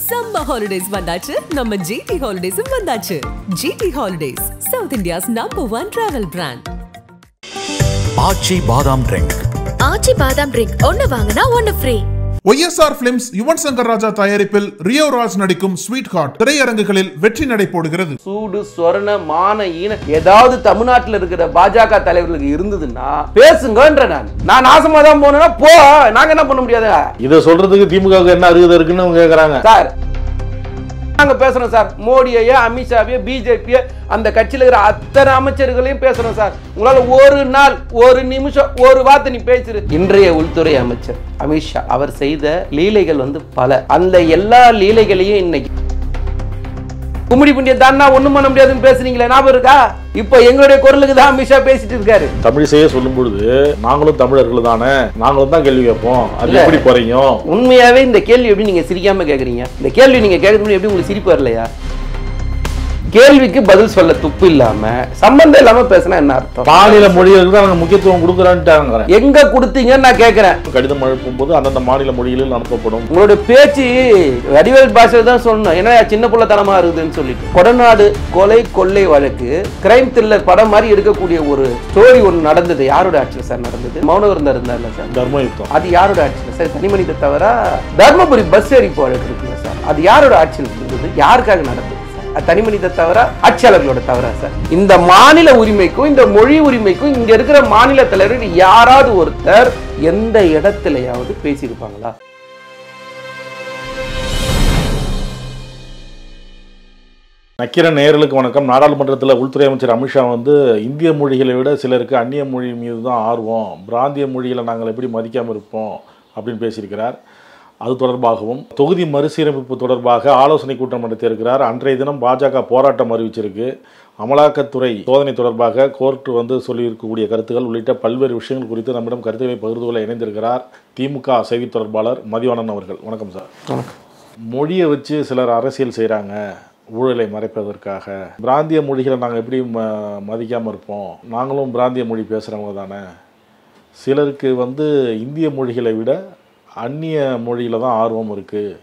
Summer holidays vandachu, நம்ம GT Holidays vandachu. GT Holidays, South India's #1 travel brand. ஆச்சி பாதாம் drink. ஆச்சி பாதாம் drink ஒன்னு வாங்குனா ஒன்னு free. YSR Films Yuvan Shankar Raja தயாரிப்பில் ரியோ ராஜ் நடிக்கும் ஸ்வீட் ஹார்ட் திரையரங்குகளில் வெற்றி நடை போடுகிறது. சூடு சொரண மான ஈன ஏதாவது தமிழ்நாட்டில் இருக்கிற பாஜக தலைவர்களுக்கு இருந்ததுன்னா பேசுங்கன்ற நான் நாசமா தான் போனேன்னா போ, நாங்க என்ன பண்ண முடியாது. இதை சொல்றதுக்கு திமுக என்ன அருகதை இருக்குன்னு அவங்க கேக்குறாங்க. சார் நாங்க பேசுறோம் சார், மோடியையே அமித்ஷாவையே பிஜேபியை அந்த கட்சியில் இருக்கிற அத்தனை அமைச்சர்களையும் பேசுறோம் சார். உங்களால ஒரு நாள் ஒரு நிமிஷம் ஒரு வார்த்தை நீ பேசுற. இன்றைய உள்துறை அமைச்சர் அமித்ஷா அவர் செய்த லீலைகள் பல. அந்த எல்லா லீலைகளையும் இன்னைக்கு கும்மிடி புண்டிய தானா ஒண்ணும் பண்ண முடியாதுன்னு பேசுறீங்களே, ஞாபகம் இருக்கா? இப்ப எங்களுடைய குரலுக்கு தான் அமித்ஷா பேசிட்டு இருக்காரு. தமிழிசையே சொல்லும் பொழுது நாங்களும் தமிழர்கள் தானே, நாங்களும் தான் கேள்வி கேட்போம், அது எப்படி போறீங்க? உண்மையாவே இந்த கேள்வி எப்படி நீங்க சிரிக்காம கேக்குறீங்க? இந்த கேள்வி நீங்க கேட்கணும் எப்படி உங்களுக்கு சிரிப்பு வரலையா? கேள்விக்கு பதில் சொல்ல துப்பு இல்லாம சம்பந்தம் இல்லாம பேசினா என்ன அர்த்தம்? மாநில மொழிகளுக்கு தான் நாங்க முக்கியத்துவம் கொடுக்குறான்ட்டாங்க. எங்க கொடுத்தீங்கன்னு நான் கேட்கிறேன். கடிதம் அனுப்பும் போது அந்தந்த மாநில மொழிகளில் அனுப்பப்படும். உங்களுடைய பேச்சு வடிவேல் பாஷையில தான் சொல்லணும். ஏன்னா சின்ன புள்ளத்தனமா இருக்குதுன்னு சொல்லிட்டு கொடநாடு கொலை கொள்ளை வழக்கு கிரைம் த்ரில்லர் படம் மாதிரி எடுக்கக்கூடிய ஒரு ஸ்டோரி ஒன்று நடந்தது. யாரோட ஆட்சியில் சார் நடந்தது? மௌனவர்ந்தா இருந்தார்ல சார், தர்மயுத்தம். அது யாரோட ஆட்சியில் சார்? தனிமனித தவிர தர்மபுரி பஸ் எரிப்பு வழக்கு இருக்குல்ல சார், அது யாரோட ஆட்சியில் இருந்தது? யாருக்காக நடந்தது? தனிமனித தவிர ஆட்சியாளர்களோட தவிர சார். இந்த மாநில உரிமைக்கும் இந்த மொழி உரிமைக்கும் இங்க இருக்கிற மாநில தலைவர்கள் யாராவது ஒருத்தர் எந்த இடத்திலேயாவது பேசியிருப்பாங்களா? நக்கிர நேயர்களுக்கு வணக்கம். நாடாளுமன்றத்தில் உள்துறை அமைச்சர் அமித்ஷா இந்திய மொழிகளை விட சிலருக்கு அந்நிய மொழி மீது தான் ஆர்வம், பிராந்திய மொழிகளை நாங்கள் எப்படி மதிக்காமல் இருப்போம் அப்படின்னு பேசியிருக்கிறார். அது தொடர்பாகவும் தொகுதி மறுசீரமைப்பு தொடர்பாக ஆலோசனை கூட்டம் நடத்தியிருக்கிறார். அன்றைய தினம் பாஜக போராட்டம் அறிவிச்சிருக்கு. அமலாக்கத்துறை சோதனை தொடர்பாக கோர்ட்டு சொல்லியிருக்கக்கூடிய கருத்துக்கள் உள்ளிட்ட பல்வேறு விஷயங்கள் குறித்து நம்மிடம் கருத்துக்களை பகிர்ந்து கொள்ள இணைந்திருக்கிறார் திமுக செய்தி தொடர்பாளர் மதிவாணன் அவர்கள். வணக்கம் சார். மொழியை வச்சு சிலர் அரசியல் செய்கிறாங்க, ஊழலை மறைப்பதற்காக. பிராந்திய மொழிகளை நாங்கள் எப்படி மதிக்காமல் இருப்போம், நாங்களும் பிராந்திய மொழி பேசுகிறவங்க தானே. சிலருக்கு இந்திய மொழிகளை விட அந்நிய மொழியில் தான் ஆர்வம் இருக்குது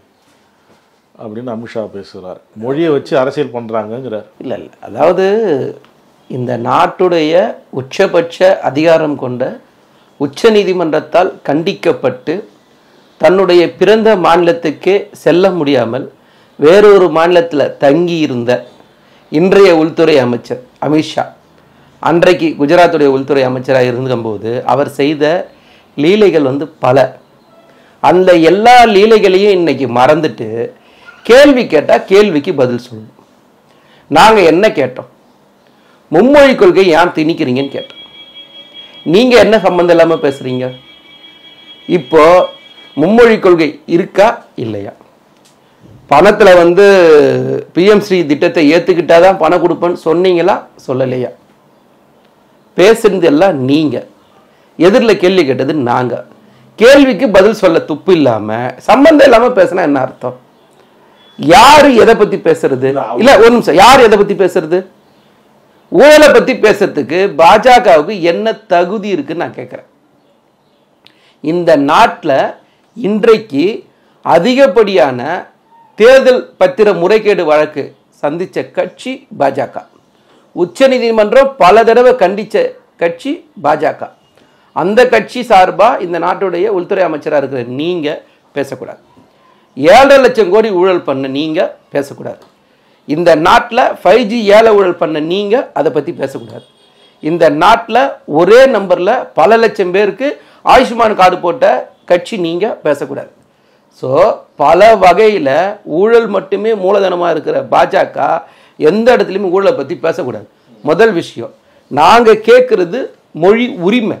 அப்படின்னு அமித்ஷா பேசுகிறார். மொழியை வச்சு அரசியல் பண்ணுறாங்கங்கிறார். இல்லை, அதாவது இந்த நாட்டுடைய உச்சபட்ச அதிகாரம் கொண்ட உச்ச நீதிமன்றத்தால் கண்டிக்கப்பட்டு தன்னுடைய பிறந்த மாநிலத்துக்கே செல்ல முடியாமல் வேறொரு மாநிலத்தில் தங்கி இருந்த இன்றைய உள்துறை அமைச்சர் அமித்ஷா அன்றைக்கு குஜராத்துடைய உள்துறை அமைச்சராக இருக்கும்போது அவர் செய்த லீலைகள் பல. அந்த எல்லா லீலைகளையும் இன்னைக்கு மறந்துட்டு கேள்வி கேட்டால் கேள்விக்கு பதில் சொல்லணும். நாங்கள் என்ன கேட்டோம்? மும்மொழி கொள்கை ஏன் திணிக்கிறீங்கன்னு கேட்டோம். நீங்கள் என்ன சம்மந்தம் இல்லாமல் பேசுகிறீங்க? இப்போ மும்மொழி கொள்கை இருக்கா இல்லையா? பணத்தில் PM ஸ்ரீ திட்டத்தை ஏற்றுக்கிட்டாதான் பணம் கொடுப்பேன்னு சொன்னீங்களா சொல்லலையா? பேசுறது எல்லாம் நீங்கள், எதிரில் கேள்வி கேட்டது நாங்கள். கேள்விக்கு பதில் சொல்ல துப்பு இல்லாம சம்பந்தம் இல்லாம பேசினா என்ன அர்த்தம்? யாரு எதை பத்தி பேசுறது? இல்ல ஒரு நிமிஷம், யாரு எதை பத்தி பேசுறது? ஊழலை பத்தி பேசுறதுக்கு பாஜகவுக்கு என்ன தகுதி இருக்குன்னு நான் கேட்கிறேன். இந்த நாட்டில் இன்றைக்கு அதிகப்படியான தேர்தல் பத்திர முறைகேடு வழக்கு சந்திச்ச கட்சி பாஜக. உச்ச நீதிமன்றம் பல தடவை கண்டிச்ச கட்சி பாஜக. அந்த கட்சி சார்பாக இந்த நாட்டுடைய உள்துறை அமைச்சராக இருக்கிற நீங்கள் பேசக்கூடாது. 7.5 லட்சம் கோடி ஊழல் பண்ண நீங்கள் பேசக்கூடாது. இந்த நாட்டில் 5G ஏழை ஊழல் பண்ண நீங்கள் அதை பற்றி பேசக்கூடாது. இந்த நாட்டில் ஒரே நம்பரில் பல லட்சம் பேருக்கு ஆயுஷ்மான் கார்டு போட்ட கட்சி நீங்கள் பேசக்கூடாது. ஸோ பல வகையில் ஊழல் மட்டுமே மூலதனமாக இருக்கிற பாஜக எந்த இடத்துலையுமே ஊழலை பற்றி பேசக்கூடாது. முதல் விஷயம், நாங்கள் கேட்குறது மொழி உரிமை,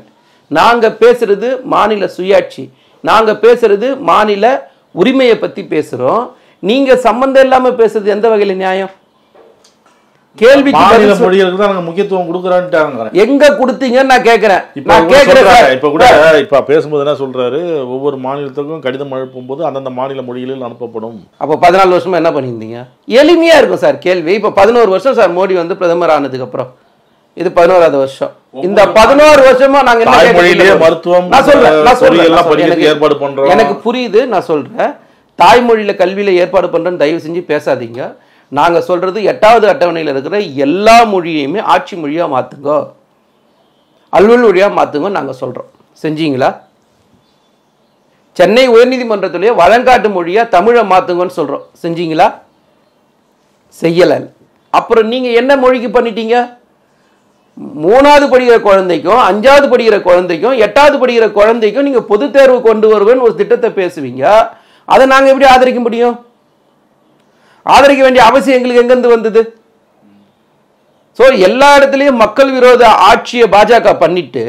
நாங்கள் பேசுறது மாநில சுயாட்சி, நாங்கள் பேசுறது மாநில உரிமையை பற்றி பேசுகிறோம். நீங்கள் சம்பந்தம் இல்லாமல் பேசுறது எந்த வகையில் நியாயம்? கேள்வி மொழிகளுக்கு தான் நாங்கள் முக்கியத்துவம் கொடுக்குறான்ட்டாங்க. எங்க கொடுத்தீங்கன்னு நான் கேட்குறேன். இப்போ கூட இப்போ பேசும்போது என்ன சொல்றாரு, ஒவ்வொரு மாநிலத்துக்கும் கடிதம் அனுப்பும் போது அந்தந்த மாநில மொழிகளில் அனுப்பப்படும். அப்போ 14 வருஷமா என்ன பண்ணியிருந்தீங்க? எளிமையாக இருக்கும் சார் கேள்வி. இப்போ 11 வருஷம் சார் மோடி பிரதமர் ஆனதுக்கு அப்புறம் இது 11வது வருஷம். இந்த 11 வருஷமா நாங்க மருத்துவம் ஏற்பாடு பண்றோம். எனக்கு புரியுது, நான் சொல்றேன். தாய்மொழியில் கல்வியில் ஏற்பாடு பண்ணுறேன்னு தயவு செஞ்சு பேசாதீங்க. நாங்கள் சொல்கிறது 8வது அட்டவணையில் இருக்கிற எல்லா மொழியையுமே ஆட்சி மொழியாக மாற்றுங்க, அலுவல் மொழியாக மாற்றுங்க நாங்கள் சொல்கிறோம். செஞ்சீங்களா? சென்னை உயர்நீதிமன்றத்திலேயே வழங்காட்டு மொழியாக தமிழை மாற்றுங்கன்னு சொல்கிறோம். செஞ்சீங்களா? செய்யலை. அப்புறம் நீங்கள் என்ன மொழிக்கு பண்ணிட்டீங்க? 3வது படிக்கிற குழந்தைக்கும் 5வது படிக்கிற குழந்தைக்கும் 8வது படிக்கிற குழந்தைக்கும் நீங்கள் பொது தேர்வு கொண்டு வருவேன்னு ஒரு திட்டத்தை பேசுவீங்க. அதை நாங்கள் எப்படி ஆதரிக்க முடியும்? ஆதரிக்க வேண்டிய அவசியம் எங்களுக்கு எங்கேருந்து வந்தது? ஸோ எல்லா இடத்துலையும் மக்கள் விரோத ஆட்சியை பாஜக பண்ணிட்டு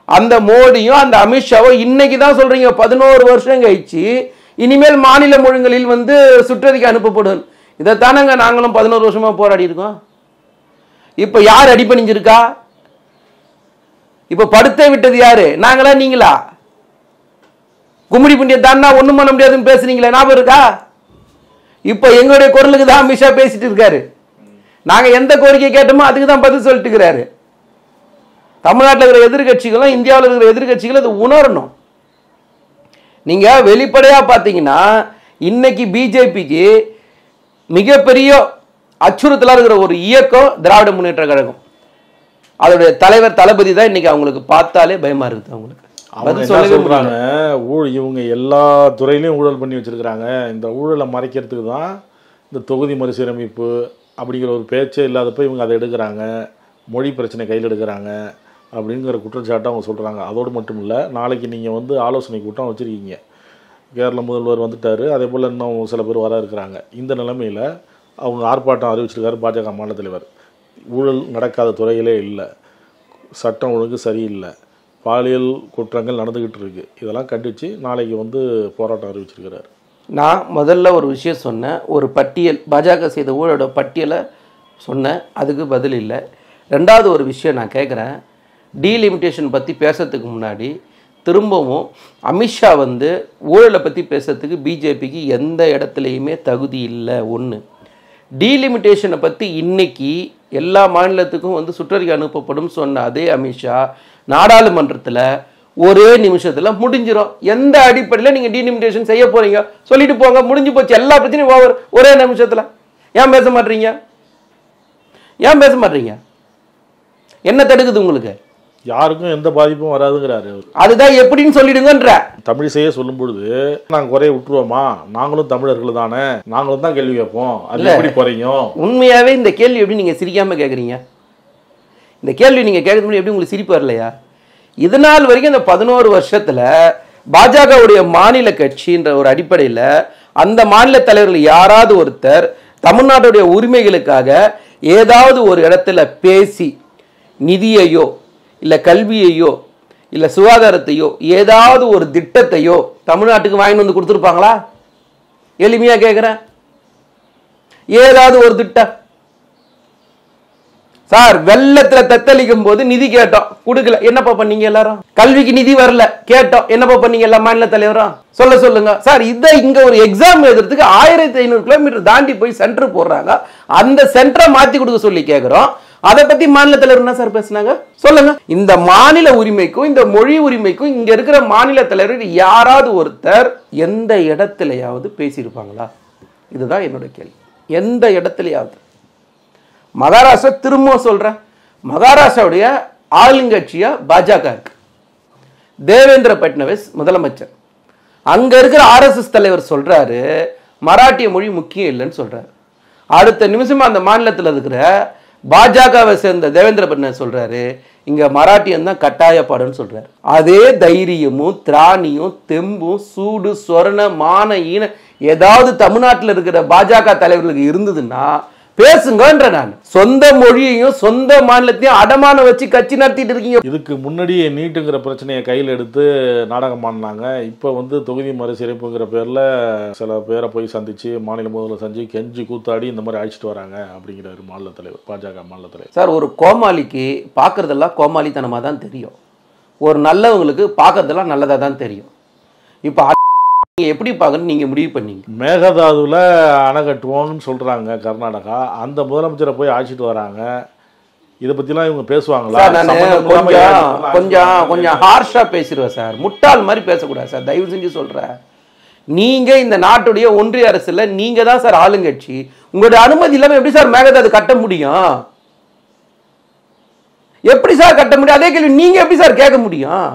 அந்த மோடியும் அந்த அமித்ஷாவும் இன்னைக்கு தான் சொல்றீங்க 11 வருஷம் கழிச்சு இனிமேல் மாநில மொழிகளில் சுற்றறிக்கை அனுப்பப்படும். இதைத்தானங்க நாங்களும் 11 வருஷமா போராடி இருக்கோம். இப்ப யார் அடிபணிஞ்சிருக்கா? இப்ப படுத்த விட்டது யாரு? நாங்களா நீங்களா? கும்மிடி புண்டிய தாண்டா ஒண்ணும் பண்ண முடியாதுன்னு பேசுறீங்களா? ஞாபகம் இருக்கா? இப்ப எங்களுடைய குரலுக்கு தான் அமித்ஷா பேசிட்டு இருக்காரு. நாங்க எந்த கோரிக்கை கேட்டோமோ அதுக்கு தான் பதில் சொல்லிட்டு இருக்கிறாரு. தமிழ்நாட்டில் இருக்கிற எதிர்கட்சிகளும் இந்தியாவில் இருக்கிற எதிர்கட்சிகளும் அதை உணரணும். நீங்க வெளிப்படையா பார்த்தீங்கன்னா இன்னைக்கு பிஜேபிக்கு மிகப்பெரிய அச்சுறுத்தலா இருக்கிற ஒரு இயக்கம் திராவிட முன்னேற்ற கழகம். அதோடைய தலைவர் தளபதி தான் இன்னைக்கு அவங்களுக்கு பார்த்தாலே பயமா இருக்குது. அவங்களுக்கு சொல்றாங்க இவங்க எல்லா துறையிலையும் ஊழல் பண்ணி வச்சிருக்கிறாங்க, இந்த ஊழலை மறைக்கிறதுக்கு தான் இந்த தொகுதி மறுசீரமைப்பு அப்படிங்கிற ஒரு பேச்சே இல்லாதப்ப இவங்க அதை எடுக்கிறாங்க, மொழி பிரச்சனை கையில் எடுக்கிறாங்க அப்படிங்கிற குற்றச்சாட்டை அவங்க சொல்கிறாங்க. அதோடு மட்டும் இல்லை, நாளைக்கு நீங்கள் ஆலோசனை கூட்டம் வச்சுருக்கீங்க. கேரள முதல்வர் வந்துட்டார், அதே போல் இன்னும் சில பேர் வர இருக்கிறாங்க. இந்த நிலைமையில் அவங்க ஆர்ப்பாட்டம் அறிவிச்சிருக்காரு பாஜக மாநில தலைவர். ஊழல் நடக்காத துறையிலே இல்லை, சட்டம் ஒழுங்கு சரியில்லை, பாலியல் குற்றங்கள் நடந்துக்கிட்டு இருக்கு, இதெல்லாம் கண்டித்து நாளைக்கு போராட்டம் அறிவிச்சிருக்கிறார். நான் முதல்ல ஒரு விஷயம் சொன்னேன், ஒரு பட்டியல் பாஜக செய்த ஊழலோட பட்டியலை சொன்னேன், அதுக்கு பதில் இல்லை. ரெண்டாவது ஒரு விஷயம் நான் கேட்குறேன், டீலிமிட்டேஷன் பற்றி பேசுறதுக்கு முன்னாடி திரும்பவும் அமித்ஷா ஊழலை பற்றி பேசுறதுக்கு பிஜேபிக்கு எந்த இடத்துலையுமே தகுதி இல்லை. ஒன்று, டீலிமிட்டேஷனை பற்றி இன்னைக்கு எல்லா மாநிலத்துக்கும் சுற்றறிக்கை அனுப்பப்படும் சொன்ன அதே அமித்ஷா நாடாளுமன்றத்தில் ஒரே நிமிஷத்தில் முடிஞ்சிடும். எந்த அடிப்படையில் நீங்கள் டீலிமிட்டேஷன் செய்ய போறீங்க சொல்லிட்டு போங்க, முடிஞ்சு போச்சு, எல்லா பிரச்சனையும் ஓவர் ஒரே நிமிஷத்தில். ஏன் பேச மாட்டீங்க? ஏன் பேச மாட்டீங்க? என்ன தடுக்குது உங்களுக்கு? யாருக்கும் எந்த பாதிப்பும் வராதுங்கிறாரு. அதுதான் எப்படின்னு சொல்லிடுங்கன்ற. தமிழ் செய்ய சொல்லும் பொழுது நாங்கள் குறைய விட்டுருவோமா? நாங்களும் தமிழர்கள் தானே, நாங்களும் தான் கேள்வி கேட்போம், அது எப்படி குறையும்? உண்மையாவே இந்த கேள்வி எப்படி நீங்க சிரிக்காம கேட்குறீங்க? இந்த கேள்வி நீங்க கேட்கறது எப்படி உங்களுக்கு சிரிப்பு வரலையா? இதனால் வரைக்கும் இந்த 11 வருஷத்துல பாஜகவுடைய மாநில கட்சின்ற ஒரு அடிப்படையில் அந்த மாநில தலைவர்கள் யாராவது ஒருத்தர் தமிழ்நாட்டுடைய உரிமைகளுக்காக ஏதாவது ஒரு இடத்துல பேசி நிதியையோ இல்லை கல்வியையோ இல்லை சுகாதாரத்தையோ ஏதாவது ஒரு திட்டத்தையோ தமிழ்நாட்டுக்கு வாங்கி கொடுத்துருப்பாங்களா? எளிமையாக கேட்குறேன், ஏதாவது ஒரு திட்டம். சார், வெள்ளத்தில் தத்தளிக்கும் போது நிதி கேட்டோம், கொடுக்கல, என்னப்பா பண்ணீங்க எல்லாரும்? கல்விக்கு நிதி வரல, கேட்டோம், என்னப்பா பண்ணீங்க எல்லா மாநில தலைவரும்? சொல்லுங்க சார். இதை இங்க ஒரு எக்ஸாம் எழுதுறதுக்கு 1500 கிலோமீட்டர் தாண்டி போய் சென்டர் போடுறாங்க, அந்த சென்டரை மாத்தி கொடுக்க சொல்லி கேட்கிறோம். அதை பத்தி மாநில தலைவர் என்ன சார் பேசினாங்க? சொல்லுங்க. இந்த மாநில உரிமைக்கும் இந்த மொழி உரிமைக்கும் இங்க இருக்கிற மாநில தலைவர் யாராவது ஒருத்தர் எந்த இடத்துலயாவது பேசியிருப்பாங்களா? இதுதான் என்னோட கேள்வி. எந்த இடத்துலயாவது? மகாராஷ்டிரா, திரும்ப சொல்றேன், மகாராஷ்டிராவுடைய ஆளுங்கட்சியா பாஜக இருக்கு. தேவேந்திர பட்னவிஸ் முதலமைச்சர். அங்க இருக்கிற RSS தலைவர் சொல்றாரு மராட்டிய மொழி முக்கியம் இல்லைன்னு சொல்றாரு. அடுத்த நிமிஷமா அந்த மாநிலத்தில் இருக்கிற பாஜகவை சேர்ந்த தேவேந்திர பட்னவிஸ் சொல்றாரு இங்க மராட்டியம் தான் கட்டாய பாடம்னு சொல்றாரு. அதே தைரியமும் திராணியும் தெம்பும் சூடு சொரண மான ஈன ஏதாவது தமிழ்நாட்டில் இருக்கிற பாஜக தலைவர்களுக்கு இருந்ததுன்னா பேசுங்கன்ற. நான் சொந்த மொழியையும் சொந்த மாநிலத்தையும் அடமான வச்சு கட்சி நடத்திட்டு இருக்கீங்க. இதுக்கு முன்னாடி நீட்டுங்கிற பிரச்சனையை கையில் எடுத்து நாடகம் பண்ணாங்க. இப்போ தொகுதி மறுசீரமைப்புங்கிற பேரில் சில பேரை போய் சந்திச்சு மாநில முதல்வர் சந்திச்சு கெஞ்சி கூத்தாடி இந்த மாதிரி அழைச்சிட்டு வராங்க அப்படிங்கிறாரு மாநில தலைவர், பாஜக மாநில தலைவர். சார், ஒரு கோமாளிக்கு பார்க்கறதெல்லாம் கோமாளித்தனமாக தான் தெரியும், ஒரு நல்லவங்களுக்கு பார்க்கறதெல்லாம் நல்லதாக தான் தெரியும். இப்போ எப்படி பார்க்கணும் நீங்க முடிவு பண்ணீங்க? மேகதாதுல அணை கட்டுவோம்னு சொல்றாங்க கர்நாடகா, அந்த முதலமைச்சரை போய் அழைச்சிட்டு வராங்க. இதை பத்திலாம் இவங்க பேசுவாங்களா? கொஞ்சம் ஹார்ஷா பேசிடுவேன் சார், முட்டாள் மாதிரி பேசக்கூடாது சார், தயவு செஞ்சு சொல்றேன். நீங்க இந்த நாட்டுடைய ஒன்றிய அரசுல நீங்க தான் சார் ஆளுங்கட்சி. உங்களுடைய அனுமதி இல்லாம எப்படி சார் மேகதாது கட்ட முடியும்? எப்படி சார் கட்ட முடியும்? அதே கேள்வி நீங்க எப்படி சார் கேட்க முடியும்?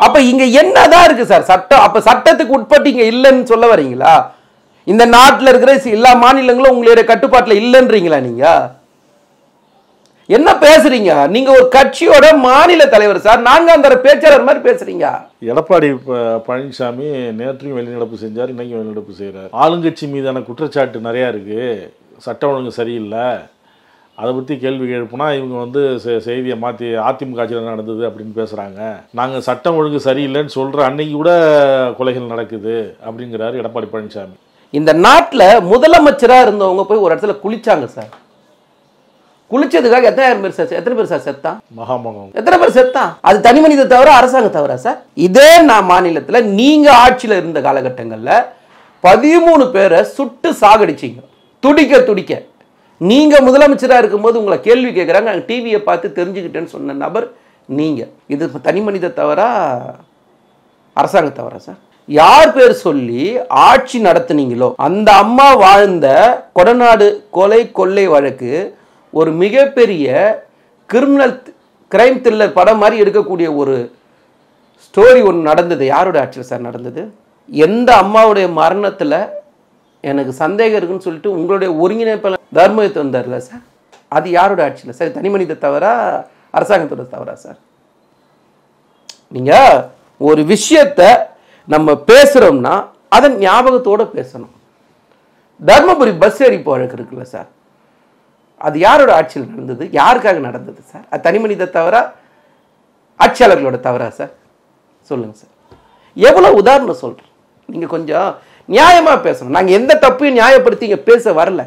அப்ப இங்க என்னதான் இருக்கு சார் சட்டம்? அப்ப சட்டத்துக்கு உட்பட்டு இங்க இல்லைன்னு சொல்ல வரீங்களா? இந்த நாட்டில் இருக்கிற எல்லா மாநிலங்களும் உங்களுடைய கட்டுப்பாட்டில் இல்லைன்றீங்களா? நீங்க என்ன பேசுறீங்க? நீங்க ஒரு கட்சியோட மாநில தலைவர் சார், நான்காந்தர பேச்சாளர் மாதிரி பேசுறீங்க. எடப்பாடி பழனிசாமி நேற்றையும் வெளிநடப்பு செஞ்சார், இன்னைக்கும் வெளிநடப்பு செய்கிறார். ஆளுங்கட்சி மீதான குற்றச்சாட்டு நிறையா இருக்கு, சட்டம் ஒழுங்கு சரியில்லை, அதை பற்றி கேள்வி எழுப்புனா இவங்க வந்து செய்தியை மாற்றி அதிமுக ஆட்சியில் நடந்தது அப்படின்னு பேசுகிறாங்க. நாங்கள் சட்டம் ஒழுங்கு சரியில்லைன்னு சொல்கிற அன்னைக்கு கூட கொலைகள் நடக்குது அப்படிங்கிறாரு எடப்பாடி பழனிசாமி. இந்த நாட்டில் முதலமைச்சராக இருந்தவங்க போய் ஒரு இடத்துல குளிச்சாங்க சார். குளிச்சதுக்காக எத்தனை பேர் சார் செத்தான்? மகாமகம் எத்தனை பேர் செத்தான்? அது தனி மனித தவிர அரசாங்க தவிர சார்? இதே மாநிலத்தில் நீங்க ஆட்சியில் இருந்த காலகட்டங்களில் 13 பேரை சுட்டு சாகடிச்சிங்க. துடிக்க துடிக்க நீங்க முதலமைச்சராக இருக்கும்போது உங்களை கேள்வி கேட்குறாங்க, டிவியை பார்த்து தெரிஞ்சுக்கிட்டேன்னு சொன்ன நபர் நீங்க. இது தனி மனித தவிர அரசாங்க தவிர சார்? யார் பேர் சொல்லி ஆட்சி நடத்துனீங்களோ அந்த அம்மா வாழ்ந்த கொடநாடு கொலை கொள்ளை வழக்கு ஒரு மிகப்பெரிய கிரிமினல் கிரைம் த்ரில்லர் படம் மாதிரி எடுக்கக்கூடிய ஒரு ஸ்டோரி ஒன்று நடந்தது. யாரோட ஆட்சியில் சார் நடந்தது? எந்த அம்மாவுடைய மரணத்தில் எனக்கு சந்தேகம் இருக்குன்னு சொல்லிட்டு உங்களுடைய ஒருங்கிணைப்பாளர் தர்மயுத்தம் வந்தார்ல சார், அது யாரோட ஆட்சியில் சார்? தனி மனித தவிர அரசாங்கத்தோட தவிர சார்? நீங்கள் ஒரு விஷயத்தை நம்ம பேசுகிறோம்னா அதை ஞாபகத்தோடு பேசணும். தர்மபுரி பஸ் எரிப்பு வழக்கு இருக்குல்ல சார், அது யாரோட ஆட்சியில் நடந்தது? யாருக்காக நடந்தது சார்? அது தனி மனித தவிர ஆட்சியாளர்களோட தவிர சார்? சொல்லுங்க சார். எவ்வளோ உதாரணம் சொல்கிறேன். நீங்கள் கொஞ்சம் நியாயமாக பேசணும். நாங்கள் எந்த தப்பையும் நியாயப்படுத்தி இங்கே பேச வரல.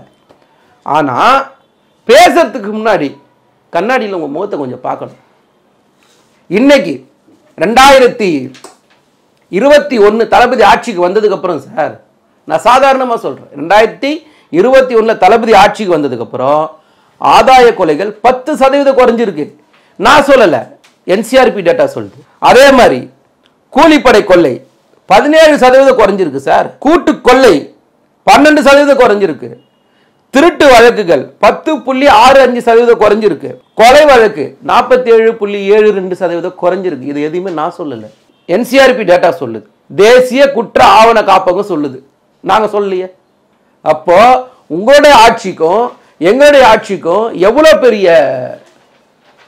ஆனால் பேசுறதுக்கு முன்னாடி கண்ணாடியில் உங்கள் முகத்தை கொஞ்சம் பார்க்கணும். இன்னைக்கு 2021 தளபதி ஆட்சிக்கு வந்ததுக்கு அப்புறம் சார், நான் சாதாரணமாக சொல்கிறேன், 2021 தளபதி ஆட்சிக்கு வந்ததுக்கு அப்புறம் ஆதாய கொலைகள் 10% குறைஞ்சிருக்கு. நான் சொல்லலை, NCRP டேட்டா சொல்லுது. அதே மாதிரி கூலிப்படை கொள்ளை 17% குறைஞ்சிருக்கு சார். கூட்டு கொள்ளை 12% குறைஞ்சிருக்கு. திருட்டு வழக்குகள் 10.65% குறைஞ்சிருக்கு. கொலை வழக்கு 47.72% குறைஞ்சிருக்கு. இது எதுவுமே நான் சொல்லலை, NCRP டேட்டா சொல்லுது. தேசிய குற்ற ஆவண காப்பகம் சொல்லுது, நாங்க சொல்லலையே. அப்போ உங்களுடைய ஆட்சிக்கும் எங்களுடைய ஆட்சிக்கும் எவ்வளவு பெரிய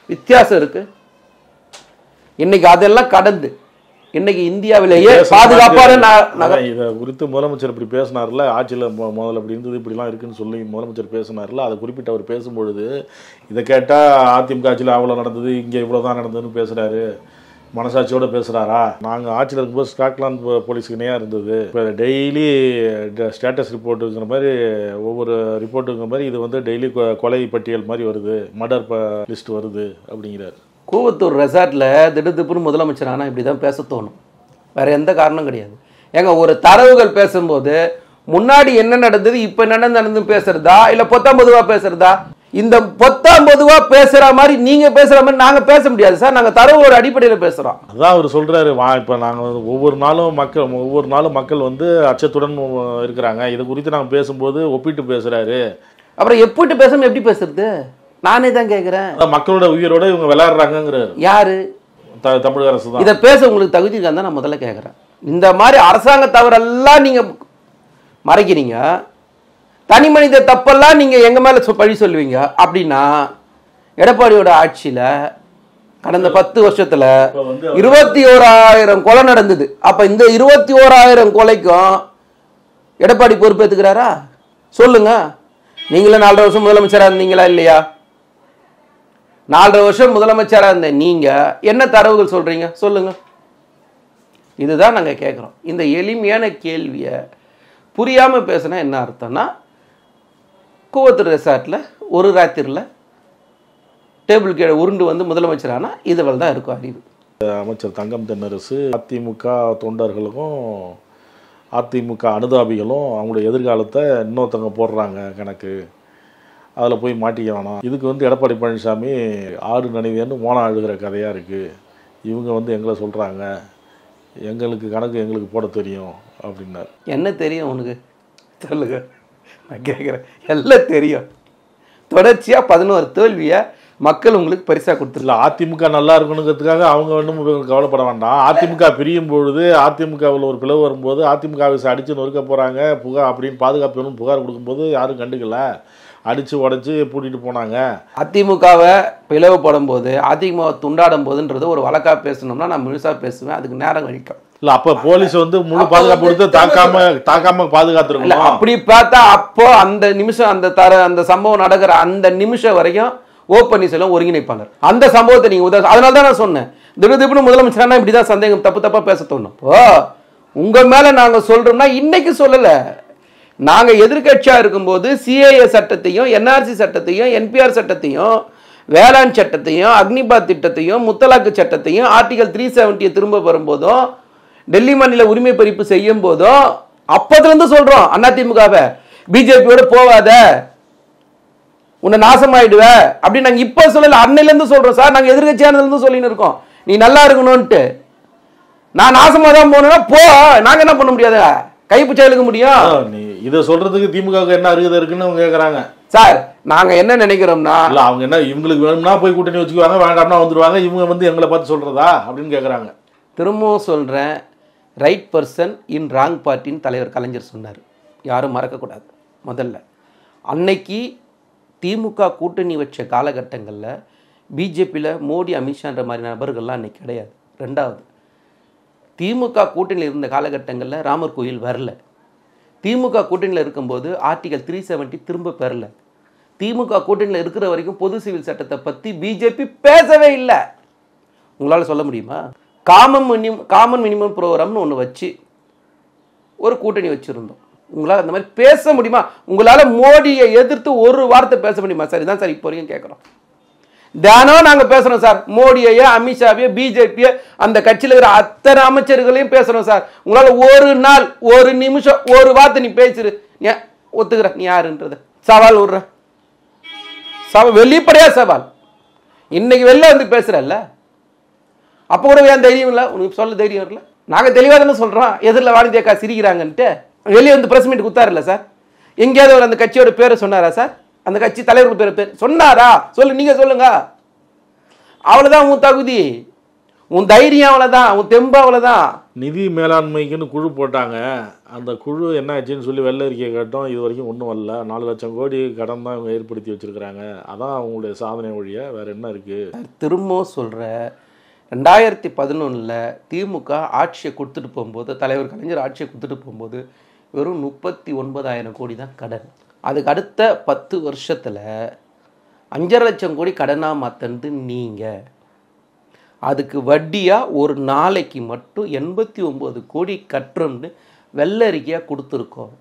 வித்தியாசம் இருக்கு. இன்னைக்கு அதெல்லாம் கடந்து இன்னைக்கு இந்தியாவிலேயே பாதுகாப்பான இதை குறித்து முதலமைச்சர் இப்படி பேசினார்ல, ஆட்சியில் முதல்ல இப்படி இருந்தது இப்படிலாம் இருக்குன்னு சொல்லி முதலமைச்சர் பேசினார்ல, அதை குறிப்பிட்டு அவர் பேசும்பொழுது இதை கேட்டால் அதிமுக ஆட்சியில் அவ்வளோ நடந்தது, இங்கே இவ்வளோதான் நடந்ததுன்னு பேசுகிறாரு, மனசாட்சியோடு பேசுகிறாரா? நாங்கள் ஆட்சியில் இருக்கும்போது ஸ்காட்லாந்து போலீஸுக்கு இணையாக இருந்தது. இப்போ டெய்லி ஸ்டேட்டஸ் ரிப்போர்ட்டுங்கிற மாதிரி ஒவ்வொரு ரிப்போர்ட்டுங்கிற மாதிரி இது வந்து டெய்லி கொலை பட்டியல் மாதிரி வருது, மர்டர் லிஸ்ட் வருது அப்படிங்கிறார். கூவத்தூர் ரெசார்ட்டில் திடுதிப்புன்னு முதலமைச்சர் ஆனால் இப்படி தான் பேச தோணும், வேற எந்த காரணம் கிடையாது. ஏங்க ஒரு தரவுகள் பேசும்போது முன்னாடி என்ன நடந்தது இப்போ என்ன நடந்து பேசுறதா இல்லை பொத்தாம் பொதுவாக பேசுறதா? இந்த பொத்தாம் பொதுவாக பேசுகிற மாதிரி நீங்கள் பேசுகிற மாதிரி நாங்கள் பேச முடியாது சார். நாங்கள் தரவுகளோட அடிப்படையில் பேசுகிறோம். அதான் அவர் சொல்கிறாரு, இப்போ நாங்கள் ஒவ்வொரு நாளும் மக்கள் வந்து அச்சத்துடன் இருக்கிறாங்க, இதை குறித்து நாங்கள் பேசும்போது ஒப்பிட்டு பேசுகிறாரு. அப்புறம் எப்பிட்டு பேசாமல் எப்படி பேசுறது? நானே தான் கேட்குறேன். மக்களோட உயிரோட இவங்க விளையாடுறாங்கிறாரு. யாரு? தமிழக அரசு தான். இதை பேச உங்களுக்கு தகுதி இருக்கான்னு தான் நான் முதல்ல கேட்குறேன். இந்த மாதிரி அரசாங்க தவறெல்லாம் நீங்கள் மறைக்கிறீங்க, தனி மனித தப்பெல்லாம் நீங்கள் எங்கள் மேலே பழி சொல்லுவீங்க. அப்படின்னா எடப்பாடியோட ஆட்சியில் கடந்த 10 வருஷத்தில் 21,000 கொலை நடந்தது. அப்போ இந்த 21,000 கொலைக்கும் எடப்பாடி பொறுப்பேற்றுக்கிறாரா? சொல்லுங்க. நீங்களும் 4.5 வருஷம் முதலமைச்சராக இருந்தீங்களா இல்லையா? 4.5 வருஷம் முதலமைச்சராக இருந்த நீங்க என்ன தரவுகள் சொல்றீங்க? சொல்லுங்க. இதுதான் நாங்கள் கேட்குறோம். இந்த எளிமையான கேள்வியை புரியாம பேசினா என்ன அர்த்தம்னா, கூவத்தூர் ரெசார்ட்ல ஒரு ராத்திரியில் டேபிள் கீழே உருண்டு வந்து முதலமைச்சரானா இதுவரை தான் இருக்கும் அறிவு. அமைச்சர் தங்கம் தென்னரசு அதிமுக தொண்டர்களுக்கும் அதிமுக அனுதாபிகளும் அவங்களுடைய எதிர்காலத்தை இன்னொருத்தவங்க போடுறாங்க கணக்கு, அதில் போய் மாட்டிக்க வேணாம். இதுக்கு வந்து எடப்பாடி பழனிசாமி ஆடு நனைவேன்னு மோனம் அழுகிற கதையாக இருக்குது. இவங்க வந்து எங்களை சொல்கிறாங்க, எங்களுக்கு கணக்கு எங்களுக்கு போட தெரியும் அப்படின்னார். என்ன தெரியும் உனக்கு சொல்லுங்க, நான் கேட்குறேன். எல்லாம் தெரியும். தொடர்ச்சியாக 11 தோல்வியை மக்கள் உங்களுக்கு பரிசாக கொடுத்துருல. அதிமுக நல்லா இருக்கணுங்கிறதுக்காக அவங்க ஒன்றும் கவலைப்பட வேண்டாம். அதிமுக பிரியும் பொழுது, அதிமுகவில் ஒரு பிளவு வரும்போது, அதிமுகவை அடித்து நொறுக்க போகிறாங்க புகார் அப்படின்னு பாதுகாப்பு வேணும் புகார் கொடுக்கும்போது யாரும் கண்டுக்கல, அடித்து உடச்சி பூட்டிட்டு போனாங்க. அதிமுகவை பிளவுபடும் போது, அதிமுக துண்டாடும் போதுன்றது ஒரு வழக்காக பேசணும்னா நான் முழுசாக பேசுவேன், அதுக்கு நேரம் கழிக்கும். இல்லை, அப்போ போலீஸ் வந்து முழு பாதுகாப்பு கொடுத்து தாக்காம பாதுகாத்துருக்கணும். அப்படி பார்த்தா அப்போ அந்த நிமிஷம் அந்த சம்பவம் நடக்கிற அந்த நிமிஷம் வரைக்கும் ஓ பன்னீர்செல்வம் ஒருங்கிணைப்பாளர். அந்த சம்பவத்தை நீங்க அதனால தான் நான் சொன்னேன், திடீர்னு முதலமைச்சர் இப்படிதான் சந்தேகம் தப்பா பேச தோணும். உங்க மேல நாங்க சொல்றோம்னா இன்னைக்கு சொல்லல, நாங்க எதிர்கட்சியா இருக்கும்போது சிஏஏ சட்டத்தையும், என்ஆர்சி சட்டத்தையும், என்பிஆர் சட்டத்தையும், வேளாண் சட்டத்தையும், அக்னிபாத் திட்டத்தையும், முத்தலாக்கு சட்டத்தையும், ஆர்டிகல் 370 திரும்ப வரும்போதும், டெல்லி மாநில உரிமை பறிப்பு செய்யும் போதும் அப்பத்துல இருந்து சொல்றோம் அதிமுகவை பிஜேபியோட போவாத, உன்னை நாசமாயிடுவ அப்படின்னு நாங்க இப்ப சொல்லல, அன்னையில இருந்து சொல்றோம் சார். நாங்க எதிர்கட்சியானதுல இருந்து சொல்லின்னு இருக்கோம் நீ நல்லா இருக்கணும்ட்டு. நான் நாசமா தான் போனா போ, நாங்க என்ன பண்ண முடியாது, கைப்பிச்சை எழுக்க முடியும். நீ இதை சொல்றதுக்கு திமுக என்ன அருகதை இருக்குன்னு அவங்க கேக்குறாங்க சார். நாங்க என்ன நினைக்கிறோம்னா, இல்ல அவங்க என்ன இவங்களுக்கு வேணும்னா போய் கூட்டணி வச்சுக்குவாங்க, வேண்டாம்னா வந்துருவாங்க, இவங்க வந்து எங்களை பார்த்து சொல்றதா அப்படின்னு கேக்குறாங்க. திரும்பவும் சொல்றேன், ரைட் பர்சன் இன் ராங் பார்ட்டின்னு தலைவர் கலைஞர் சொன்னார், யாரும் மறக்கக்கூடாது. முதல்ல அன்னைக்கு திமுக கூட்டணி வச்ச காலகட்டங்களில் பிஜேபியில் மோடி, அமித்ஷான்ற மாதிரி நபர்கள்லாம் அன்னைக்கு கிடையாது. ரெண்டாவது, திமுக கூட்டணியில் இருந்த காலகட்டங்களில் ராமர் கோயில் வரல. திமுக கூட்டணியில் இருக்கும்போது ஆர்டிகல் 370 திரும்ப பெறல. திமுக கூட்டணியில் இருக்கிற வரைக்கும் பொது சிவில் சட்டத்தை பற்றி பிஜேபி பேசவே இல்லை. உங்களால் சொல்ல முடியுமா? காமன் மினிமம் ப்ரோக்ராம்னு ஒன்று வச்சு ஒரு கூட்டணி வச்சுருந்தோம். உங்களால் அந்த மாதிரி பேச முடியுமா? உங்களால் மோடியை எதிர்த்து ஒரு வார்த்தை பேச முடியுமா? சரி தான் சார், இப்போ வரைக்கும் கேட்குறோம். தினம் நாங்கள் பேசுகிறோம் சார், மோடியையோ அமித்ஷாவையோ பிஜேபியோ அந்த கட்சியில் இருக்கிற அத்தனை அமைச்சர்களையும் பேசுகிறோம் சார். உங்களால் ஒரு நாள், ஒரு நிமிஷம், ஒரு வார்த்தை நீ பேசிரு, நீ ஒத்துக்கிற நீ யாருன்றது சவால் விடுற, வெளிப்படையா சவால். இன்னைக்கு வெளில வந்து பேசுகிறல்ல, அப்போ கூட ஏன் தைரியம் இல்லை உனக்கு? சொல்ல தைரியம் இல்லை. நாங்கள் தெளிவாக தானே சொல்கிறோம், எதிரில் வாணிஜி அக்கா சிரிக்கிறாங்கன்ட்டு. வெளியே வந்து பிரஸ் மீட் கொடுத்தாருல்ல சார், எங்கேயாவது ஒரு அந்த கட்சியோட பேரை சொன்னாரா சார்? அந்த கட்சி தலைவர் பேர் சொன்னாரா? சொல்லு, நீங்க சொல்லுங்க. அவ்வளவுதான் உன் தகுதி, உன் தைரியம் அவ்வளவுதான், உன் தெம்பு அவ்வளவுதான். நிதி மேலாண்மைக்குன்னு குழு போட்டாங்க, அந்த குழு என்ன ஆச்சுன்னு சொல்லி வெள்ளை அறிக்கையை கேட்டோம், இது வரைக்கும் ஒன்றும் வரல. 4 லட்சம் கோடி கடன் தான் இவங்க ஏற்படுத்தி வச்சிருக்கிறாங்க. அதான் அவங்களுடைய சாதனை ஒழிய வேற என்ன இருக்கு? திரும்பவும் சொல்ற, 2011 திமுக ஆட்சியை கொடுத்துட்டு போகும்போது, தலைவர் கலைஞர் ஆட்சியை கொடுத்துட்டு போகும்போது வெறும் 39,000 கோடி தான் கடன். அதுக்கு அடுத்த 10 வருஷத்தில் 5.5 லட்சம் கோடி கடனாக மாற்றினது நீங்கள். அதுக்கு வட்டியாக ஒரு நாளைக்கு மட்டும் 89 கோடி கட்டுறோம்னு வெள்ளரிக்கையாக கொடுத்துருக்கோம்.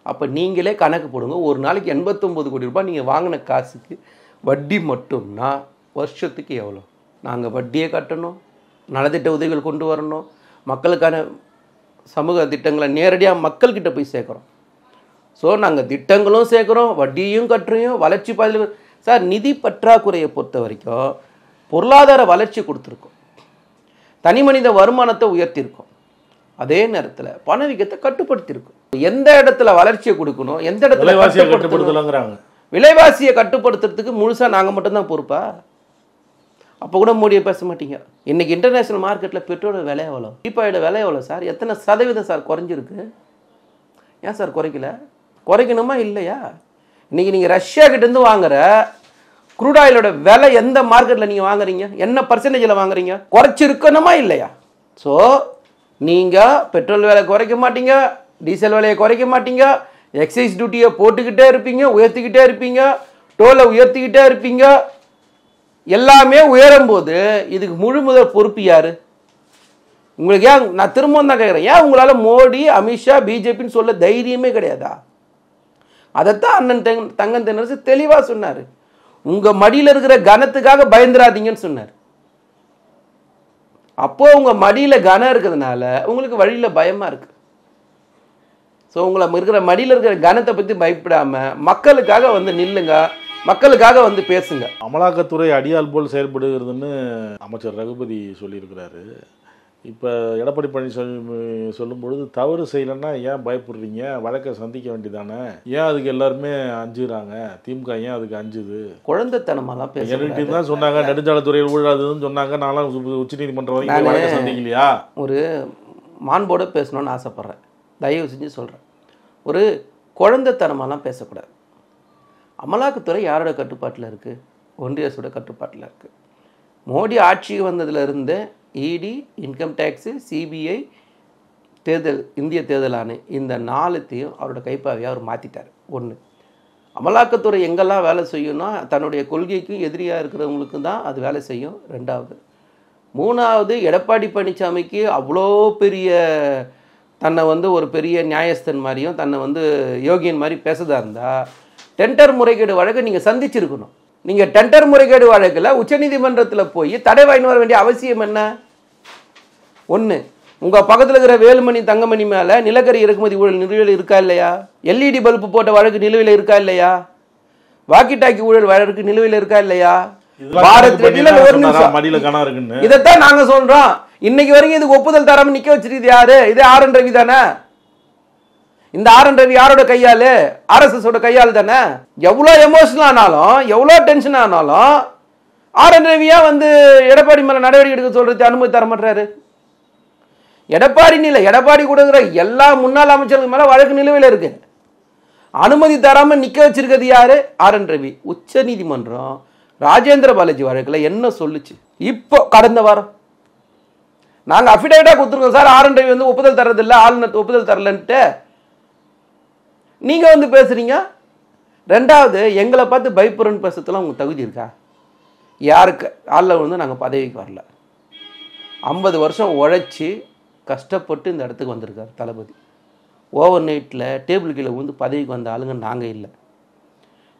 அப்போ நீங்களே கணக்கு போடுங்க, ஒரு நாளைக்கு 89 கோடி ரூபாய் நீங்கள் வாங்கின காசுக்கு வட்டி மட்டும்னா வருஷத்துக்கு எவ்வளோ? நாங்கள் வட்டியை கட்டணும், நலத்திட்ட உதவிகள் கொண்டு வரணும், மக்களுக்கான சமூக திட்டங்களை நேரடியாக மக்கள்கிட்ட போய் சேர்க்குறோம். ஸோ நாங்கள் திட்டங்களும் சேர்க்குறோம், வட்டியும் கட்டுறோம், வளர்ச்சி பாதையில். சார், நிதி பற்றாக்குறையை பொறுத்த வரைக்கும் பொருளாதார வளர்ச்சி கொடுத்துருக்கோம், தனி மனித வருமானத்தை உயர்த்தியிருக்கோம், அதே நேரத்தில் பணவீக்கத்தை கட்டுப்படுத்தியிருக்கோம். எந்த இடத்துல வளர்ச்சியை கொடுக்கணும், எந்த இடத்துல கட்டுப்படுத்தலாங்கிறாங்க. விலைவாசியை கட்டுப்படுத்துறதுக்கு முழுசாக நாங்கள் மட்டும்தான் பொறுப்பா? அப்போ கூட மோடியை பேச மாட்டீங்க. இன்னைக்கு இன்டர்நேஷனல் மார்க்கெட்டில் பெட்ரோல் விலை எவ்வளோ, டீப்பாயோட விலை எவ்வளோ சார்? எத்தனை சதவீதம் சார் குறைஞ்சிருக்கு? ஏன் சார் குறைக்கல? குறைக்கணுமா இல்லையா? இன்னைக்கு நீங்கள் ரஷ்யா கிட்டேருந்து வாங்குற க்ரூட் ஆயிலோட விலை எந்த மார்க்கெட்டில் நீங்கள் வாங்குறீங்க, என்ன பர்சன்டேஜில் வாங்குறீங்க? குறைச்சிருக்கணுமா இல்லையா? ஸோ நீங்கள் பெட்ரோல் விலை குறைக்க மாட்டீங்க, டீசல் விலையை குறைக்க மாட்டீங்க, எக்ஸைஸ் டியூட்டியை போட்டுக்கிட்டே இருப்பீங்க, உயர்த்திக்கிட்டே இருப்பீங்க, டோலை உயர்த்திக்கிட்டே இருப்பீங்க. எல்லாமே உயரும் போது இதுக்கு முழு முதல் பொறுப்பு யாரு? உங்களுக்கு ஏன் நான் திரும்பவும் தான் கேட்குறேன், ஏன் உங்களால் மோடி, அமித்ஷா, பிஜேபின்னு சொல்ல தைரியமே கிடையாதா? அதைத்தான் அண்ணன் தங்கம் தென்னரசு தெளிவாக சொன்னார். உங்கள் மடியில் இருக்கிற கனத்துக்காக பயந்துராதீங்கன்னு சொன்னார். அப்போ உங்கள் மடியில் கனம் இருக்கிறதுனால உங்களுக்கு வழியில் பயமாக இருக்கு. ஸோ உங்களை இருக்கிற மடியில் இருக்கிற கனத்தை பற்றி பயப்படாமல் மக்களுக்காக வந்து நில்லுங்க, மக்களுக்காக வந்து பேசுங்க. அமலாக்கத்துறை அடியால் போல் செயல்படுகிறதுன்னு அமைச்சர் ரகுபதி சொல்லியிருக்கிறாரு. இப்போ எடப்பாடி பழனிசாமி சொல்லும்பொழுது தவறு செய்யலைன்னா ஏன் பயப்படுறீங்க, வழக்கை சந்திக்க வேண்டியதானே, ஏன் அதுக்கு எல்லாருமே அஞ்சுறாங்க, திமுக ஏன் அதுக்கு அஞ்சுது? குழந்தைத்தனமாலாம் என்கிட்ட தான் சொன்னாங்க நெடுஞ்சாலைத்துறையில் ஊழாதுன்னு சொன்னாங்க, நான்லாம் உச்சநீதிமன்றம் வரைக்கும் வழக்கை சந்திக்கலையா? ஒரு மாண்போட பேசணும்னு ஆசைப்பட்றேன், தயவு செஞ்சு சொல்கிறேன். ஒரு குழந்தைத்தனமாலாம் பேசக்கூடாது. அமலாக்கத்துறை யாரோட கட்டுப்பாட்டில் இருக்குது? ஒன்றிய அரசோட கட்டுப்பாட்டில் இருக்குது. மோடி ஆட்சிக்கு வந்ததுலேருந்து இடி, இன்கம் டேக்ஸு, சிபிஐ, இந்திய தேர்தல் ஆணையம், இந்த 4த்தையும் அவரோட கைப்பாவையாக அவர் மாற்றிட்டார். ஒன்று, அமலாக்கத்துறை எங்கெல்லாம் வேலை செய்யும்னா தன்னுடைய கொள்கைக்கும் எதிரியாக இருக்கிறவங்களுக்கும் தான் அது வேலை செய்யும். 2வது. 3வது, எடப்பாடி பழனிசாமிக்கு அவ்வளோ பெரிய தன்னை ஒரு பெரிய நியாயஸ்தன் மாதிரியும் தன்னை யோகியன் மாதிரி பேசுறதா இருந்தால் டெண்டர் முறைகேடு வழக்கை நீங்கள் சந்திச்சிருக்கணும். நீங்கள் டெண்டர் முறைகேடு வழக்கில் உச்சநீதிமன்றத்தில் போய் தடை வாங்கி வர வேண்டிய அவசியம் என்ன? ஒன்று, உங்கள் பக்கத்தில் இருக்கிற வேலுமணி தங்கமணி மேலே நிலக்கரி இறக்குமதி ஊழல் நிலுவையில் இருக்கா இல்லையா? எல்இடி பல்பு போட்ட வழக்கு நிலுவையில் இருக்கா இல்லையா? வாக்கி டாக்கி ஊழல் வழக்கு நிலுவையில் இருக்கா இல்லையா? இதைத்தான் நாங்கள் சொல்கிறோம். இன்னைக்கு வரைக்கும் இதுக்கு ஒப்புதல் தராமல் நிற்க வச்சிருக்குது யாரு? இது ஆர்.என். ரவி தானே. இந்த ஆர்.என். ரவி யாரோட கையால்? ஆர்எஸ்எஸோட கையால் தானே. எவ்வளோ எமோஷனல் ஆனாலும் எவ்வளோ டென்ஷன் ஆனாலும் ஆர்.என். ரவியா எடப்பாடி மேலே நடவடிக்கை எடுக்க சொல்றது அனுமதி தர மாட்டாரு. எடப்பாடின்னு இல்லை, எடப்பாடி கூட இருக்கிற எல்லா முன்னாள் அமைச்சர்கள் மேலே வழக்கு நிலுவையில் இருக்கு. அனுமதி தராமல் நிற்க வச்சிருக்கிறது யாரு? ஆர்.என். ரவி. உச்ச நீதிமன்றம் ராஜேந்திர பாலாஜி வழக்கில் என்ன சொல்லுச்சு? இப்போ கடந்த வாரம் நாங்கள் அஃபிடேவிட்டாக கொடுத்துருக்கோம் சார், ஆர்.என். ரவி ஒப்புதல் தரதில்லை, ஆளுநர் ஒப்புதல் தரலன்ட்டு நீங்கள் பேசுகிறீங்க. 2வது, எங்களை பார்த்து பயப்படுறன்னு பேசுறதுலாம் உங்களுக்கு தகுதி இருக்கா? யாருக்கு ஆளில் நாங்கள் பதவிக்கு வரல. 50 வருஷம் உழைச்சி கஷ்டப்பட்டு இந்த இடத்துக்கு வந்திருக்கார் தளபதி. ஓவர் நைட்டில் டேபிள் கீழே பதவிக்கு வந்த ஆளுங்க நாங்கள் இல்லை.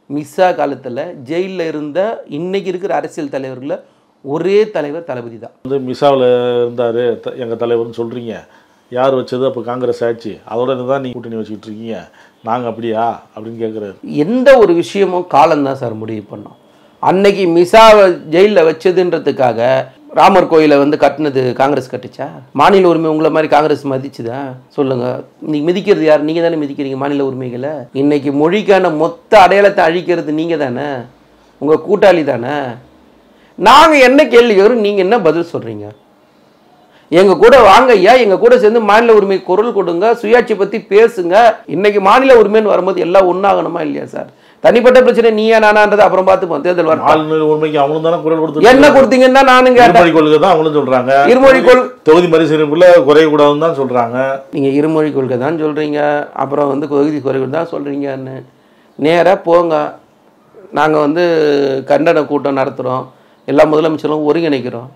மிஸ்ஸா காலத்தில் ஜெயிலில் இருந்த இன்னைக்கு இருக்கிற அரசியல் தலைவர்களில் ஒரே தலைவர் தளபதி தான். மிஸ்ஸாவில் இருந்தார் எங்கள் தலைவர்னு சொல்கிறீங்க. யார் வச்சது? அப்போ காங்கிரஸ் ஆட்சி, அதோட தான் நீங்கள் கூட்டணி வச்சுக்கிட்டு இருக்கீங்க. நாங்கள் அப்படியா அப்படின்னு கேட்குறாரு. எந்த ஒரு விஷயமும் காலம்தான் சார் முடிவு பண்ணோம். அன்னைக்கு மிஸ்ஸாவை ஜெயிலில் வச்சதுன்றதுக்காக ராமர் கோயிலை கட்டினது காங்கிரஸ் கட்டுச்சா? மாநில உரிமை உங்களை மாதிரி காங்கிரஸ் மதிச்சுதா? சொல்லுங்க. இன்னைக்கு மிதிக்கிறது யார்? நீங்கள் தானே மிதிக்கிறீங்க மாநில உரிமைகளை. இன்னைக்கு மொழிக்கான மொத்த அடையாளத்தை அழிக்கிறது நீங்கள் தானே, உங்கள் கூட்டாளி தானே. நாங்கள் என்ன கேள்வி வரும், நீங்கள் என்ன பதில் சொல்கிறீங்க? எங்கள் கூட வாங்க ஐயா, எங்கள் கூட சேர்ந்து மாநில உரிமை குரல் கொடுங்க, சுயாட்சி பற்றி பேசுங்க. இன்னைக்கு மாநில உரிமைன்னு வரும்போது எல்லாம் ஒன்றாகணுமா இல்லையா சார்? தனிப்பட்ட பிரச்சனை நீயா நானான்றது அப்புறம் பார்த்துப்போம். தேர்தல் வரும். உரிமைக்கு அவங்களும் தானே குரல் கொடுத்து என்ன கொடுத்தீங்கன்னா நானும் கேட்டேன். கொள்கை தான் அவங்களும் சொல்கிறாங்க. இருமொழி கொள்கை தொகுதி மறுசீரமைப்புல குறையக்கூடாதுன்னு தான் சொல்கிறாங்க. நீங்கள் இருமொழி கொள்கை தான் சொல்கிறீங்க, அப்புறம் தொகுதி குறைவு தான் சொல்கிறீங்கன்னு. நேராக போங்க. நாங்கள் கண்டன கூட்டம் நடத்துகிறோம், எல்லா முதலமைச்சரும் ஒருங்கிணைக்கிறோம்.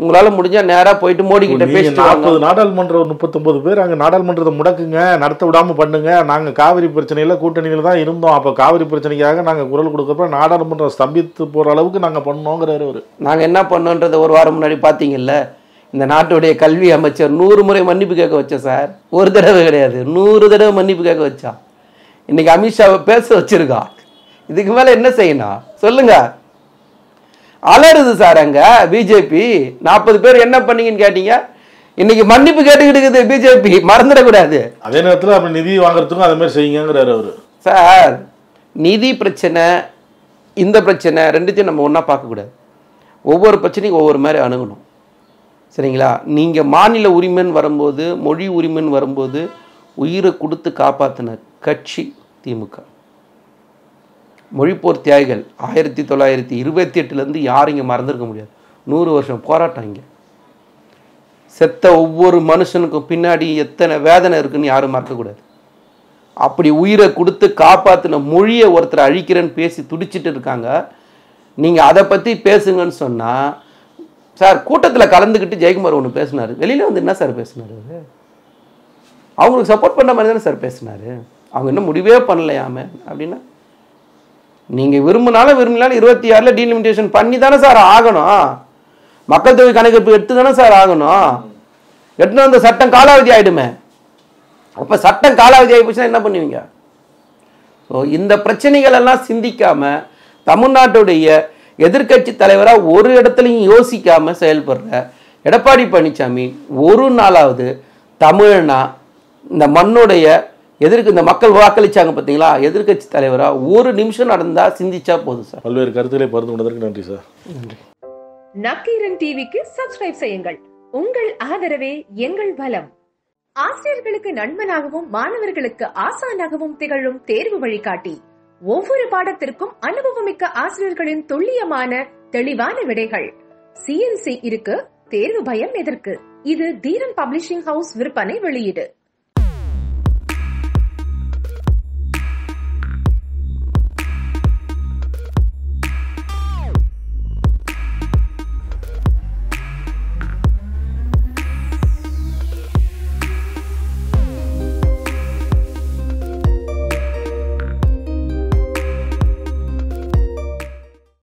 உங்களால் முடிஞ்சால் நேராக போயிட்டு மோடி கிட்ட பேசிட்டு 40 நாடாளுமன்றம் 39 பேர் அங்கே நாடாளுமன்றத்தை முடக்குங்க, நடத்த விடாமல் பண்ணுங்க. நாங்கள் காவிரி பிரச்சனையில் கூட்டணியில் தான் இருந்தோம். அப்போ காவிரி பிரச்சனைக்காக நாங்கள் குரல் கொடுக்குறப்ப நாடாளுமன்றம் ஸ்தம்பித்து போகிற அளவுக்கு நாங்கள் பண்ணோங்கிறாரு அவர். நாங்கள் என்ன பண்ணோன்றதை ஒரு வாரம் முன்னாடி பார்த்தீங்கல்ல. இந்த நாட்டுடைய கல்வி அமைச்சர் 100 முறை மன்னிப்பு கேட்க வச்சேன் சார். ஒரு தடவை கிடையாது, 100 தடவை மன்னிப்பு கேட்க வச்சான். இன்னைக்கு அமித்ஷாவை பேச வச்சிருக்கா. இதுக்கு மேலே என்ன செய்யணும் சொல்லுங்க? அலறுது சார் அங்க பிஜேபி. 40 பேர் என்ன பண்ணீங்கன்னு கேட்டீங்க, இன்னைக்கு மன்னிப்பு கேட்டுக்கிட்டு இருக்குது பிஜேபி, மறந்துடக்கூடாது. அதே நேரத்தில் அப்படி நிதி வாங்குறதுக்கும் அதே மாதிரி செய்யுங்கிறாரு அவரு. சார், நிதி பிரச்சனை இந்த பிரச்சனை ரெண்டுத்தையும் நம்ம ஒன்றா பார்க்கக்கூடாது. ஒவ்வொரு பிரச்சனையும் ஒவ்வொரு மாதிரி அணுகணும். சரிங்களா? நீங்கள் மாநில உரிமைன்னு வரும்போது, மொழி உரிமைன்னு வரும்போது உயிரை கொடுத்து காப்பாற்றின கட்சி திமுக. மொழிப்போர் தியாகிகள் 1928 யாரும் இங்கே மறந்துருக்க முடியாது. 100 வருஷம் போராட்டம். இங்கே செத்த ஒவ்வொரு மனுஷனுக்கும் பின்னாடி எத்தனை வேதனை இருக்குன்னு யாரும் மறக்கக்கூடாது. அப்படி உயிரை கொடுத்து காப்பாற்றின மொழியை ஒருத்தர் அழிக்கிறேன்னு பேசி துடிச்சிட்டு இருக்காங்க. நீங்கள் அதை பற்றி பேசுங்கன்னு சொன்னால், சார் கூட்டத்தில் கலந்துக்கிட்டு ஜெயக்குமார் ஒன்று பேசினார், வெளியில் என்ன சார் பேசினார்? அவங்களுக்கு சப்போர்ட் பண்ணுற மாதிரி தானே சார் பேசினார். அவங்க இன்னும் முடிவே பண்ணலையாமே அப்படின்னா, நீங்கள் விரும்பினாலும் விரும்பினாலும் 26 டீலிமிட்டேஷன் பண்ணி தானே சார் ஆகணும். மக்கள் தொகை கணக்கெடுப்பு எடுத்து தானே சார் ஆகணும். எட்டுன்னு அந்த சட்டம் காலாவதி ஆகிடுமே. அப்போ சட்டம் காலாவதி ஆகி போச்சுன்னா என்ன பண்ணுவீங்க? ஸோ இந்த பிரச்சனைகள் எல்லாம் சிந்திக்காமல் தமிழ்நாட்டுடைய எதிர்கட்சி தலைவராக ஒரு இடத்துலையும் யோசிக்காமல் செயல்படுற எடப்பாடி பழனிசாமி ஒரு நாளாவது தமிழனா இந்த மண்ணுடைய எதிர்க்கு இந்த மக்கள் வாக்களிச்சாங்க பார்த்தீங்களா, எதிர்கட்சி தலைவராக ஒரு நிமிஷம் நடந்தா சிந்திச்சா போதும் சார். பல்வேறு கருத்துக்களை பகிர்ந்து கொண்டதற்கு நன்றி சார். நன்றி. நக்கீரன் டிவிக்கு சப்ஸ்கிரைப் செய்யுங்கள். உங்கள் ஆதரவே எங்கள் பலம். ஆசிரியர்களுக்கு நண்பனாகவும் மாணவர்களுக்கு ஆசானாகவும் திகழும் தேர்வு வழிகாட்டி. ஒவ்வொரு பாடத்திற்கும் அனுபவமிக்க ஆசிரியர்களின் துல்லியமான தெளிவான விடைகள். CNC இருக்கு, தேர்வு பயம் எதற்கு? இது தீரன் பப்ளிஷிங் ஹவுஸ் விற்பனை வெளியீடு.